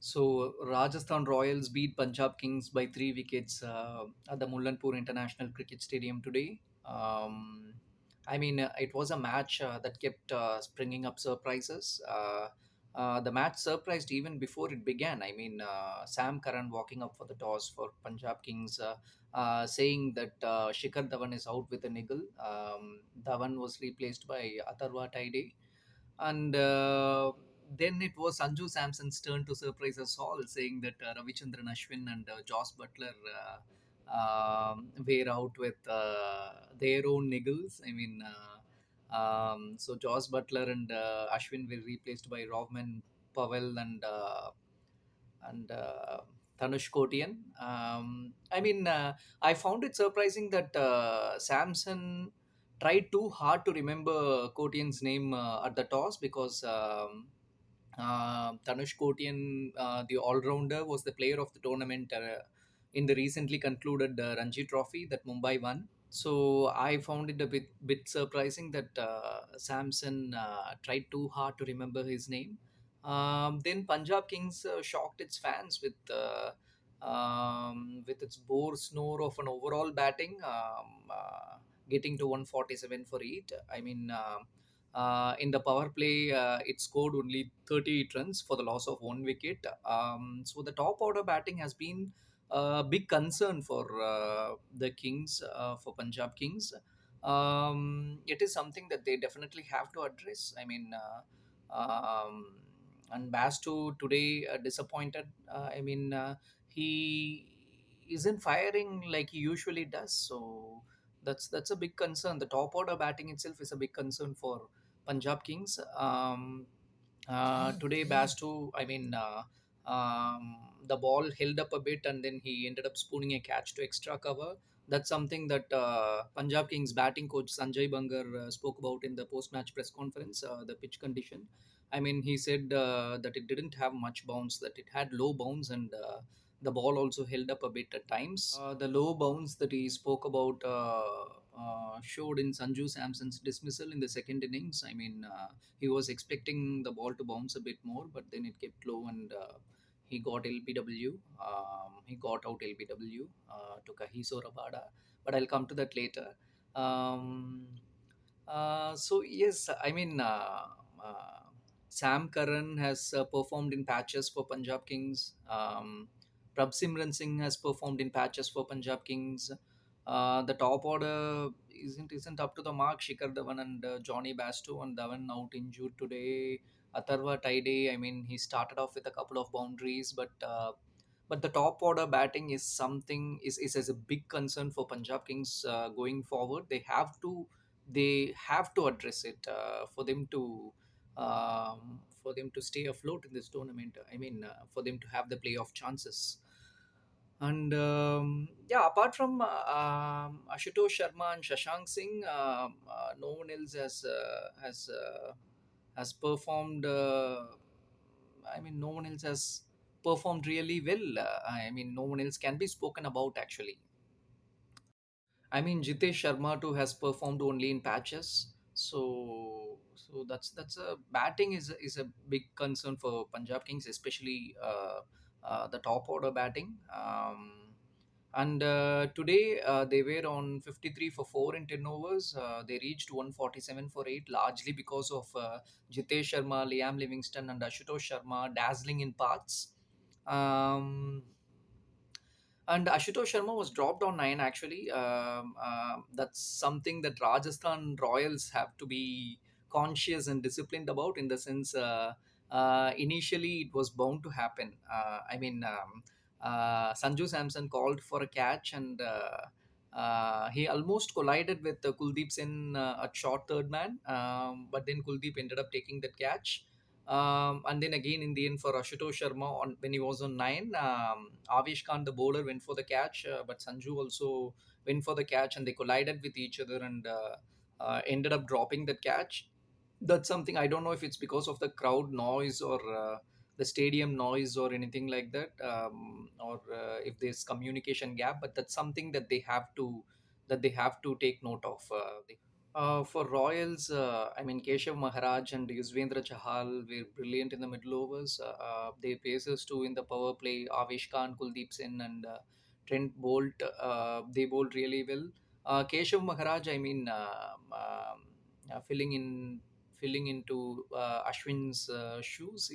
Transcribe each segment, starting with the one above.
So Rajasthan Royals beat Punjab Kings by 3 wickets at the Mullanpur International Cricket Stadium today. It was a match that kept springing up surprises. The match surprised even before it began. Sam Curran walking up for the toss for Punjab Kings, saying that Shikhar Dhawan is out with a niggle. Dhawan was replaced by Atharva Taide, and then it was Sanju Samson's turn to surprise us all, saying that Ravichandran Ashwin and Joss Butler were out with their own niggles. So Joss Butler and Ashwin were replaced by Rovman Powell and Tanush Kotian. I found it surprising that Samson tried too hard to remember Kotian's name at the toss because Tanush Kotian, the all-rounder, was the player of the tournament in the recently concluded Ranji Trophy that Mumbai won. So I found it a bit surprising that Samson tried too hard to remember his name. Then Punjab Kings shocked its fans with its bore snore of an overall batting, getting to 147 for eight. In the power play, it scored only 38 runs for the loss of 1 wicket. So the top order batting has been a big concern for the Kings, for Punjab Kings. It is something that they definitely have to address. And Bastu today disappointed. He isn't firing like he usually does. So that's a big concern. The top order batting itself is a big concern for Punjab Kings. Today, Bastu, the ball held up a bit and then he ended up spooning a catch to extra cover. That's something that Punjab Kings batting coach Sanjay Bangar spoke about in the post-match press conference. The pitch condition. He said that it didn't have much bounce, that it had low bounce, and the ball also held up a bit at times. The low bounce that he spoke about showed in Sanju Samson's dismissal in the second innings. He was expecting the ball to bounce a bit more, but then it kept low and he got LBW. He got out LBW to Kahiso Rabada, but I'll come to that later. Um, so yes, uh, Sam Curran has performed in patches for Punjab Kings. Prab Simran Singh has performed in patches for Punjab Kings. The top order isn't up to the mark. Shikhar Dhawan and Johnny Bairstow and Dhawan out injured today. Atharva Taide, he started off with a couple of boundaries, but the top order batting is something is a big concern for Punjab Kings going forward. They have to address it for them to stay afloat in this tournament. For them to have the playoff chances. And yeah, apart from Ashutosh Sharma and Shashank Singh, no one else has performed. No one else has performed really well. No one else can be spoken about actually. Jitesh Sharma too has performed only in patches. So that's a batting is a big concern for Punjab Kings, especially the top order batting. And today they were on 53 for 4 in 10 overs. They reached 147 for 8, largely because of Jitesh Sharma, Liam Livingston, and Ashutosh Sharma dazzling in parts. Um, and Ashutosh Sharma was dropped on 9 actually. That's something that Rajasthan Royals have to be conscious and disciplined about, in the sense initially it was bound to happen. Sanju Samson called for a catch and he almost collided with Kuldeep Sen at short third man, but then Kuldeep ended up taking that catch. And then again in the end for Ashutosh Sharma, when he was on 9, Avish Khan, the bowler, went for the catch, but Sanju also went for the catch and they collided with each other and ended up dropping that catch. That's something I don't know if it's because of the crowd noise or the stadium noise or anything like that, or if there's communication gap, but that's something that they have to take note of. For Royals, I mean, Keshav Maharaj and Yuzvendra Chahal were brilliant in the middle overs. They pacers too in the power play. Avish Khan, Kuldeep Sen, and Trent Bolt, they bowled really well. Keshav Maharaj, I mean, filling into Ashwin's shoes.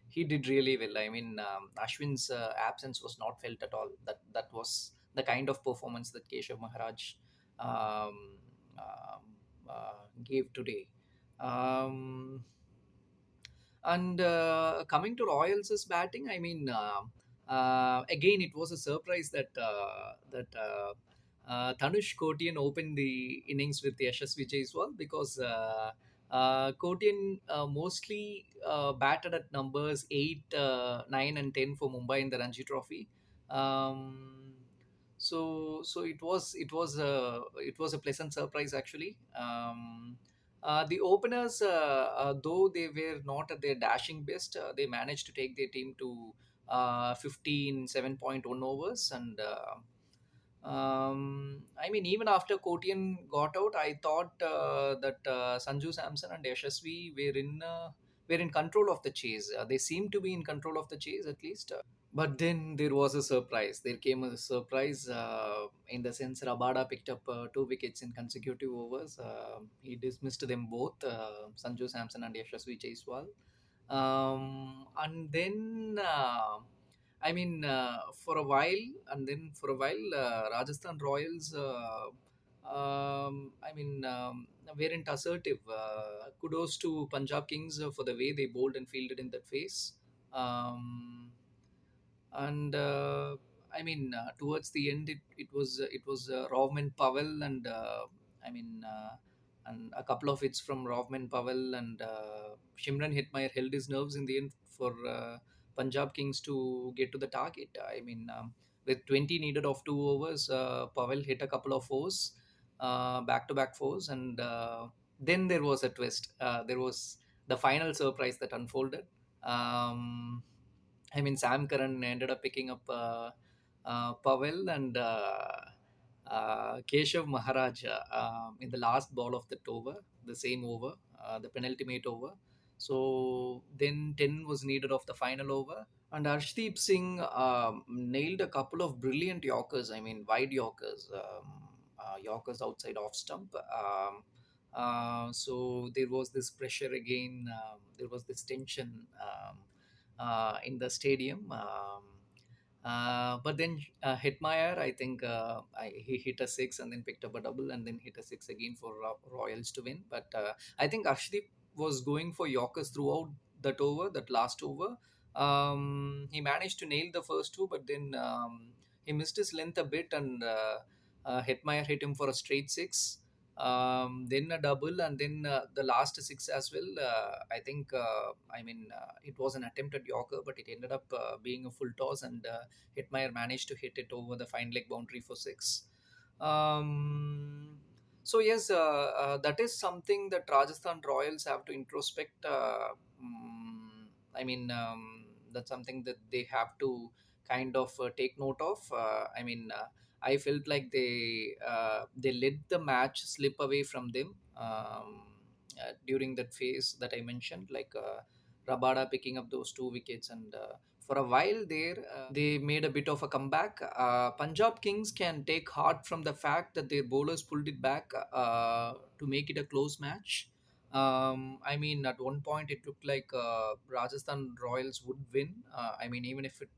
He did really well. I mean, Ashwin's absence was not felt at all. That was the kind of performance that Keshav Maharaj um, gave today. Um, and coming to Royals' batting, I mean, again, it was a surprise that Tanush Kotian opened the innings with Yashasvi Jaiswal because Kotian mostly batted at numbers 8, 9, and 10 for Mumbai in the Ranji Trophy. Um, so it was a pleasant surprise actually. The openers, though they were not at their dashing best, they managed to take their team to 15 7.1 overs. And I mean, even after Kotian got out, I thought that Sanju Samson and Yashasvi were in control of the chase. They seemed to be in control of the chase at least. But then there was a surprise. There came a surprise in the sense Rabada picked up 2 wickets in consecutive overs. He dismissed them both, Sanju Samson and Yashasvi Jaiswal. And then, I mean, for a while, Rajasthan Royals, I mean, weren't assertive. Kudos to Punjab Kings for the way they bowled and fielded in that phase. Um, and I mean, towards the end, it was Rovman Powell and I mean, and a couple of hits from Rovman Powell and Shimron Hetmyer held his nerves in the end for Punjab Kings to get to the target. I mean, with 20 needed of 2 overs, Powell hit a couple of fours, back-to-back fours, and then there was a twist. There was the final surprise that unfolded. Um, I mean, Sam Curran ended up picking up Pavel and Keshav Maharaja in the last ball of that over, the same over, the penultimate over. So then 10 was needed of the final over. And Arshdeep Singh nailed a couple of brilliant Yorkers, I mean, wide Yorkers, Yorkers outside off stump. So there was this pressure again, there was this tension. In the stadium. But then Hetmeyer, I think he hit a six and then picked up a double and then hit a six again for Royals to win. But I think Arshdeep was going for Yorkers throughout that over, that last over. He managed to nail the first two, but then he missed his length a bit, and Hetmeyer hit him for a straight six. Then a double, and then the last six as well. I think, I mean, it was an attempted Yorker, but it ended up being a full toss, and Hitmeyer managed to hit it over the fine leg boundary for six. Um, so yes, that is something that Rajasthan Royals have to introspect. I mean, that's something that they have to kind of take note of. I mean, I felt like they let the match slip away from them during that phase that I mentioned, like Rabada picking up those 2 wickets, and for a while there, they made a bit of a comeback. Punjab Kings can take heart from the fact that their bowlers pulled it back to make it a close match. I mean, at one point it looked like Rajasthan Royals would win. I mean, even if it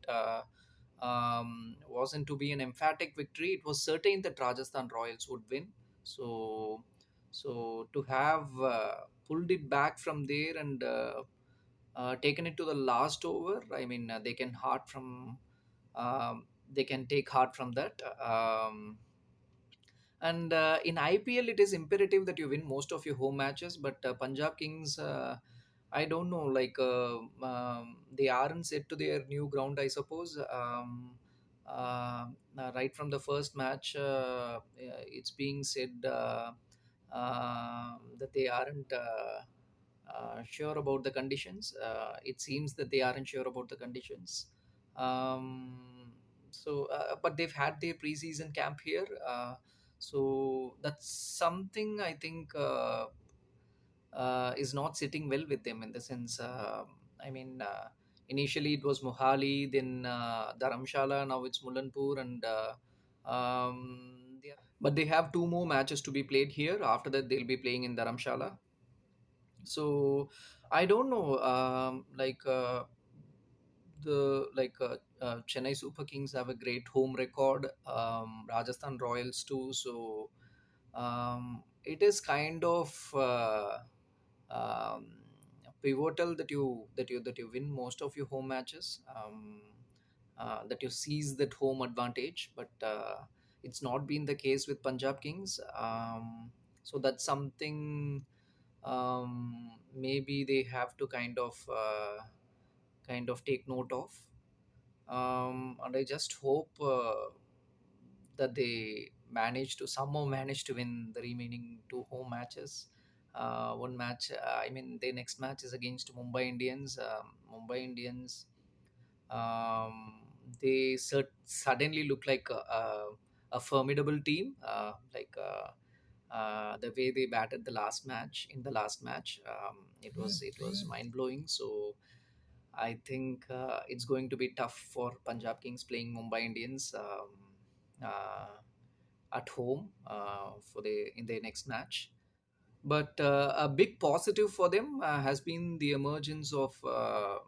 wasn't to be an emphatic victory, it was certain that Rajasthan Royals would win. So, so to have pulled it back from there and taken it to the last over, I mean, they can take heart from that. And in IPL, it is imperative that you win most of your home matches. But Punjab Kings, I don't know, like they aren't set to their new ground, I suppose. Right from the first match, it's being said that they aren't sure about the conditions. It seems that they aren't sure about the conditions. But they've had their preseason camp here. So that's something I think is not sitting well with them, in the sense. I mean, initially it was Mohali, then Dharamshala, now it's Mulanpur, and but they have two more matches to be played here. After that, they'll be playing in Dharamshala. So I don't know. Chennai Super Kings have a great home record. Rajasthan Royals too. So it is kind of um, pivotal that you win most of your home matches. That you seize that home advantage, but it's not been the case with Punjab Kings. So that's something maybe they have to kind of take note of. And I just hope that they manage to win the remaining two home matches. One match, I mean, the next match is against Mumbai Indians. Mumbai Indians, um, they suddenly look like a formidable team. The way they batted the last match, it was mind blowing. So I think it's going to be tough for Punjab Kings playing Mumbai Indians uh, at home for the in their next match. But a big positive for them has been the emergence of uh,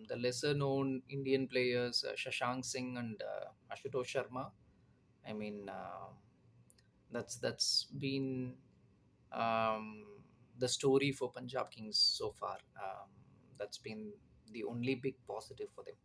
the lesser known Indian players, Shashank Singh and Ashutosh Sharma. I mean, that's been um, the story for Punjab Kings so far. That's been the only big positive for them.